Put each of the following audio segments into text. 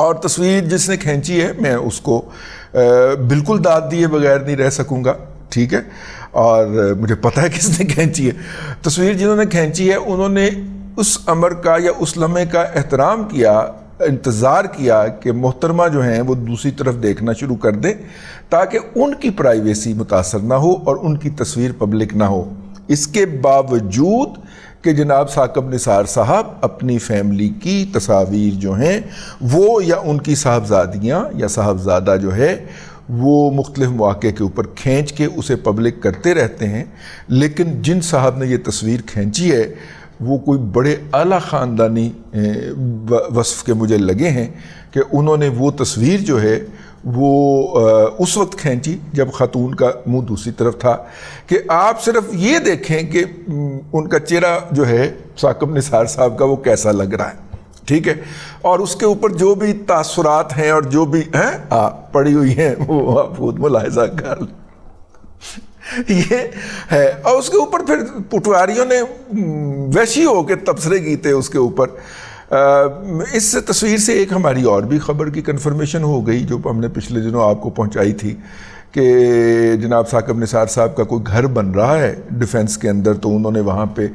اور تصویر جس نے کھینچی ہے میں اس کو بالکل داد دیے بغیر نہیں رہ سکوں گا، ٹھیک ہے، اور مجھے پتہ ہے کس نے کھینچی ہے۔ تصویر جنہوں نے کھینچی ہے انہوں نے اس امر کا یا اس لمحے کا احترام کیا، انتظار کیا کہ محترمہ جو ہیں وہ دوسری طرف دیکھنا شروع کر دیں تاکہ ان کی پرائیویسی متاثر نہ ہو اور ان کی تصویر پبلک نہ ہو۔ اس کے باوجود کہ جناب ثاقب نثار صاحب اپنی فیملی کی تصاویر جو ہیں وہ یا ان کی صاحبزادیاں یا صاحبزادہ جو ہے وہ مختلف مواقع کے اوپر کھینچ کے اسے پبلک کرتے رہتے ہیں، لیکن جن صاحب نے یہ تصویر کھینچی ہے وہ کوئی بڑے اعلیٰ خاندانی وصف کے مجھے لگے ہیں کہ انہوں نے وہ تصویر جو ہے وہ اس وقت کھینچی جب خاتون کا منہ دوسری طرف تھا، کہ آپ صرف یہ دیکھیں کہ ان کا چہرہ جو ہے ثاقب نثار صاحب کا وہ کیسا لگ رہا ہے، ٹھیک ہے، اور اس کے اوپر جو بھی تاثرات ہیں اور جو بھی ہیں پڑی ہوئی ہیں وہ آپ خود ملاحظہ کر لیں، یہ ہے۔ اور اس کے اوپر پھر پٹواریوں نے وحشی ہو کے تبصرے کیتے اس کے اوپر۔ اس تصویر سے ایک ہماری اور بھی خبر کی کنفرمیشن ہو گئی جو ہم نے پچھلے دنوں آپ کو پہنچائی تھی کہ جناب ثاقب نثار صاحب کا کوئی گھر بن رہا ہے ڈیفنس کے اندر، تو انہوں نے وہاں پہ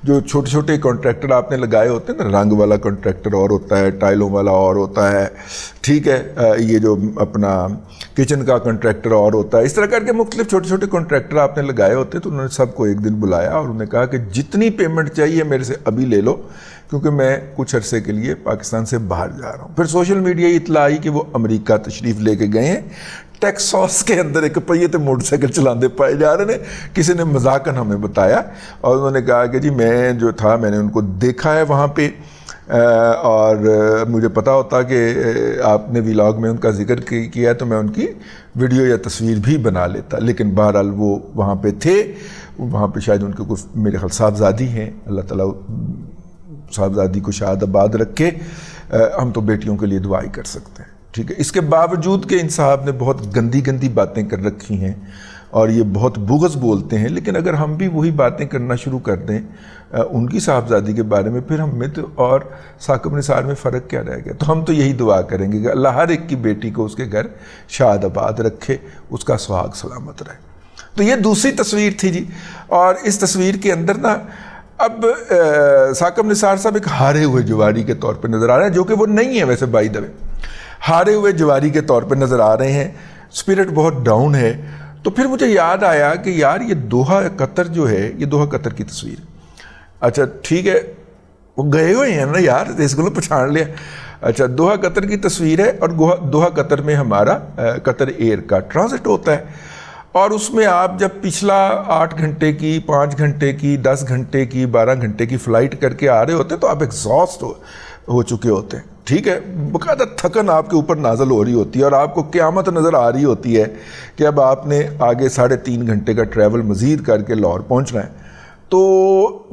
جو چھوٹے چھوٹے کانٹریکٹر آپ نے لگائے ہوتے ہیں نا، رنگ والا کانٹریکٹر اور ہوتا ہے، ٹائلوں والا اور ہوتا ہے، ٹھیک ہے، یہ جو اپنا کچن کا کانٹریکٹر اور ہوتا ہے، اس طرح کر کے مختلف چھوٹے چھوٹے کانٹریکٹر آپ نے لگائے ہوتے ہیں، تو انہوں نے سب کو ایک دن بلایا اور انہوں نے کہا کہ جتنی پیمنٹ چاہیے میرے سے ابھی لے لو کیونکہ میں کچھ عرصے کے لیے پاکستان سے باہر جا رہا ہوں۔ پھر سوشل میڈیا اطلاع آئی کہ وہ امریکہ تشریف لے کے گئے ہیں، ٹیکساس کے اندر ایک پہیے تے موٹر سائیکل چلاندے پائے جا رہے ہیں، کسی نے مذاقاً ہمیں بتایا، اور انہوں نے کہا کہ جی میں جو تھا میں نے ان کو دیکھا ہے وہاں پہ، اور مجھے پتا ہوتا کہ آپ نے ویلاگ میں ان کا ذکر کیا ہے تو میں ان کی ویڈیو یا تصویر بھی بنا لیتا، لیکن بہرحال وہ وہاں پہ تھے، وہاں پہ شاید ان کے کوئی میرے خیال صاحبزادی ہیں، اللہ تعالیٰ صاحبزادی کو شاد آباد رکھے، ہم تو بیٹیوں کے لیے دعائی کر سکتے ہیں، ٹھیک ہے۔ اس کے باوجود کہ ان صاحب نے بہت گندی گندی باتیں کر رکھی ہیں اور یہ بہت بغض بولتے ہیں، لیکن اگر ہم بھی وہی باتیں کرنا شروع کر دیں ان کی صاحبزادی کے بارے میں، پھر ہم میں تو اور ثاقب نثار میں فرق کیا رہ گیا؟ تو ہم تو یہی دعا کریں گے کہ اللہ ہر ایک کی بیٹی کو اس کے گھر شاد آباد رکھے، اس کا سہاگ سلامت رہے۔ تو یہ دوسری تصویر تھی جی، اور اس تصویر کے اندر نا اب ثاقب نثار صاحب ایک ہارے ہوئے جواری کے طور پہ نظر آ رہے ہیں، جو کہ وہ نہیں ہے ویسے، بائی دا وے ہارے ہوئے جواری کے طور پہ نظر آ رہے ہیں، اسپرٹ بہت ڈاؤن ہے۔ تو پھر مجھے یاد آیا کہ یار یہ دوحہ قطر جو ہے، یہ دوحہ قطر کی تصویر، اچھا ٹھیک ہے، وہ گئے ہوئے ہیں نا یار، اس کو پہچان لیا، اچھا دوحہ قطر کی تصویر ہے، اور دوحہ قطر میں ہمارا قطر ایئر کا ٹرانزٹ ہوتا ہے، اور اس میں آپ جب پچھلا 8 گھنٹے کی، 5 گھنٹے کی، 10 گھنٹے کی، 12 گھنٹے کی فلائٹ کر کے آ رہے ہوتے ہیں تو آپ ایگزاسٹ ہو چکے ہوتے ہیں، ٹھیک ہے، باقاعدہ تھکن آپ کے اوپر نازل ہو رہی ہوتی ہے، اور آپ کو قیامت نظر آ رہی ہوتی ہے کہ اب آپ نے آگے 3.5 گھنٹے کا ٹریول مزید کر کے لاہور پہنچنا ہے۔ تو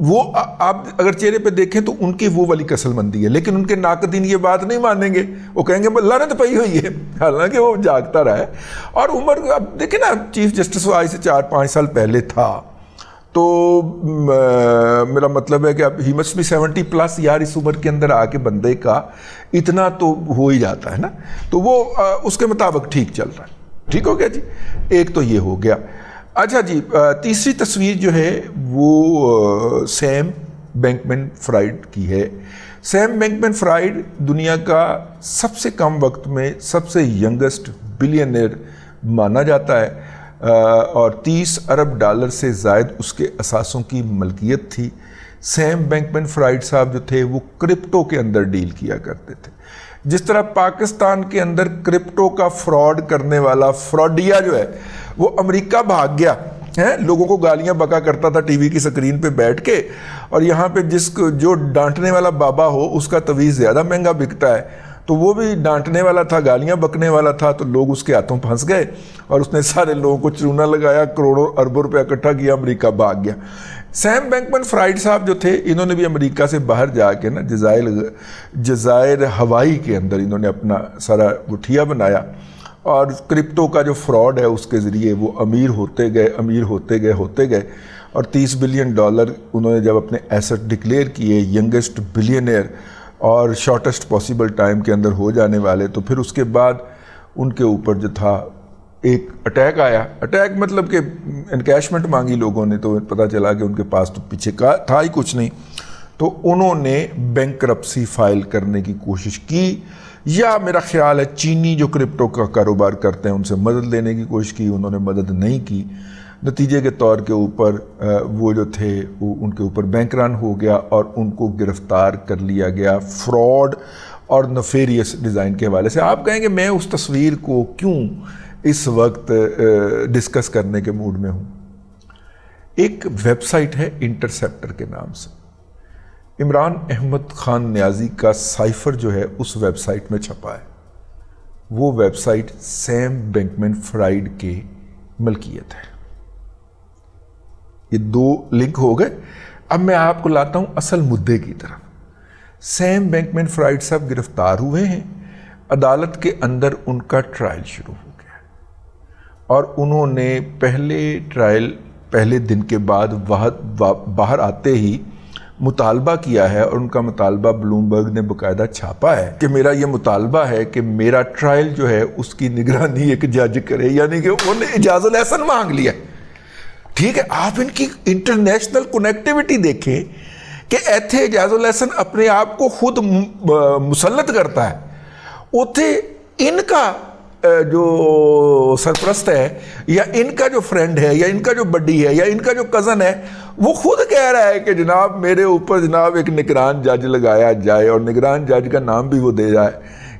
وہ آپ اگر چہرے پہ دیکھیں تو ان کی وہ والی کسل مندی ہے، لیکن ان کے ناقدین یہ بات نہیں مانیں گے، وہ کہیں گے لعنت پئی ہوئی ہے، حالانکہ وہ جاگتا رہا ہے۔ اور عمر اب دیکھیں نا، چیف جسٹس آج سے 4-5 سال پہلے تھا، تو میرا مطلب ہے کہ اب ہی مسٹ بی 70+ یار، اس عمر کے اندر آ کے بندے کا اتنا تو ہو ہی جاتا ہے نا، تو وہ اس کے مطابق ٹھیک چل رہا ہے، ٹھیک ہو گیا جی، ایک تو یہ ہو گیا۔ اچھا جی، تیسری تصویر جو ہے وہ سیم بینکمن فرائڈ کی ہے۔ سیم بینکمن فرائڈ دنیا کا سب سے کم وقت میں سب سے ینگسٹ بلینئر مانا جاتا ہے، اور $30 ارب سے زائد اس کے اثاثوں کی ملکیت تھی۔ سیم بینکمن فرائڈ صاحب جو تھے وہ کرپٹو کے اندر ڈیل کیا کرتے تھے، جس طرح پاکستان کے اندر کرپٹو کا فراڈ کرنے والا فراڈیا جو ہے وہ امریکہ بھاگ گیا ہے، لوگوں کو گالیاں بکا کرتا تھا ٹی وی کی سکرین پہ بیٹھ کے، اور یہاں پہ جو ڈانٹنے والا بابا ہو اس کا تویز زیادہ مہنگا بکتا ہے، تو وہ بھی ڈانٹنے والا تھا، گالیاں بکنے والا تھا، تو لوگ اس کے ہاتھوں پھنس گئے اور اس نے سارے لوگوں کو چونا لگایا، کروڑوں اربوں روپے اکٹھا کیا، امریکہ بھاگ گیا۔ سیم بینکمن فرائڈ صاحب جو تھے، انہوں نے بھی امریکہ سے باہر جا کے نا جزائر ہوائی کے اندر انہوں نے اپنا سارا گٹھیا بنایا، اور کرپٹو کا جو فراڈ ہے اس کے ذریعے وہ امیر ہوتے گئے، اور $30 بلین انہوں نے جب اپنے ایسٹ ڈکلیئر کیے، ینگسٹ بلینئر اور شارٹیسٹ پاسبل ٹائم کے اندر ہو جانے والے. تو پھر اس کے بعد ان کے اوپر جو تھا ایک اٹیک آیا. اٹیک مطلب کہ انکیشمنٹ مانگی لوگوں نے, تو پتہ چلا کہ ان کے پاس تو پیچھے تھا ہی کچھ نہیں. تو انہوں نے بینکرپسی فائل کرنے کی کوشش کی, یا میرا خیال ہے چینی جو کرپٹو کا کاروبار کرتے ہیں ان سے مدد لینے کی کوشش کی, انہوں نے مدد نہیں کی. نتیجے کے طور کے اوپر وہ جو تھے وہ ان کے اوپر بینک رن ہو گیا اور ان کو گرفتار کر لیا گیا فراڈ اور نفیریس ڈیزائن کے حوالے سے. آپ کہیں کہ میں اس تصویر کو کیوں اس وقت ڈسکس کرنے کے موڈ میں ہوں. ایک ویب سائٹ ہے انٹرسیپٹر کے نام سے, عمران احمد خان نیازی کا سائفر جو ہے اس ویب سائٹ میں چھپا ہے. وہ ویب سائٹ سیم بینکمن فرائیڈ کے ملکیت ہے. یہ دو لنک ہو گئے. اب میں آپ کو لاتا ہوں اصل مدعے کی طرف. سیم بینکمن فرائیڈ صاحب گرفتار ہوئے ہیں, عدالت کے اندر ان کا ٹرائل شروع ہو گیا, اور انہوں نے پہلے دن کے بعد باہر آتے ہی مطالبہ کیا ہے, اور ان کا مطالبہ بلومبرگ نے باقاعدہ چھاپا ہے کہ میرا یہ مطالبہ ہے کہ میرا ٹرائل جو ہے اس کی نگرانی ایک جج کرے, یعنی کہ انہوں نے اجازت الاحسن مانگ لیا. ٹھیک ہے, آپ ان کی انٹرنیشنل کنیکٹیوٹی دیکھیں کہ ایتھے اعجاز الاحسن اپنے آپ کو خود مسلط کرتا ہے, اوتھے ان کا جو سرپرست ہے یا ان کا جو فرینڈ ہے یا ان کا جو بڈی ہے یا ان کا جو کزن ہے وہ خود کہہ رہا ہے کہ جناب میرے اوپر جناب ایک نگران جج لگایا جائے, اور نگران جج کا نام بھی وہ دے جائے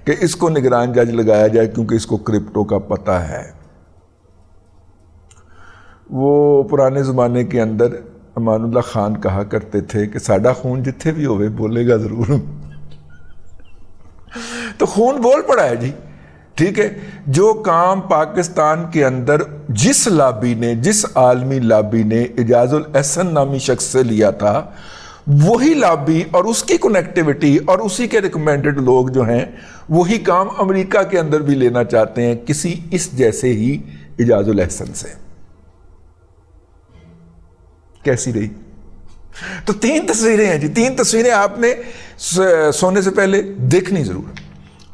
کہ اس کو نگران جج لگایا جائے کیونکہ اس کو کرپٹو کا پتہ ہے. وہ پرانے زمانے کے اندر امان اللہ خان کہا کرتے تھے کہ ساڈا خون جتھے بھی ہوئے بولے گا ضرور. تو خون بول پڑا ہے جی. ٹھیک ہے, جو کام پاکستان کے اندر جس لابی نے, جس عالمی لابی نے اعجاز الاحسن نامی شخص سے لیا تھا, وہی لابی اور اس کی کنیکٹیوٹی اور اسی کے ریکمینڈڈ لوگ جو ہیں وہی کام امریکہ کے اندر بھی لینا چاہتے ہیں کسی اس جیسے ہی اعجاز الاحسن سے. کیسی رہی؟ تو 3 تصویریں ہیں جی, 3 تصویریں آپ نے سونے سے پہلے دیکھنی ضرور.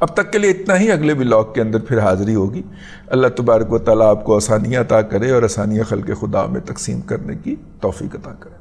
اب تک کے لیے اتنا ہی, اگلے ولاگ کے اندر پھر حاضری ہوگی. اللہ تبارک و تعالیٰ آپ کو آسانیاں عطا کرے اور آسانیاں خلق خدا میں تقسیم کرنے کی توفیق عطا کرے.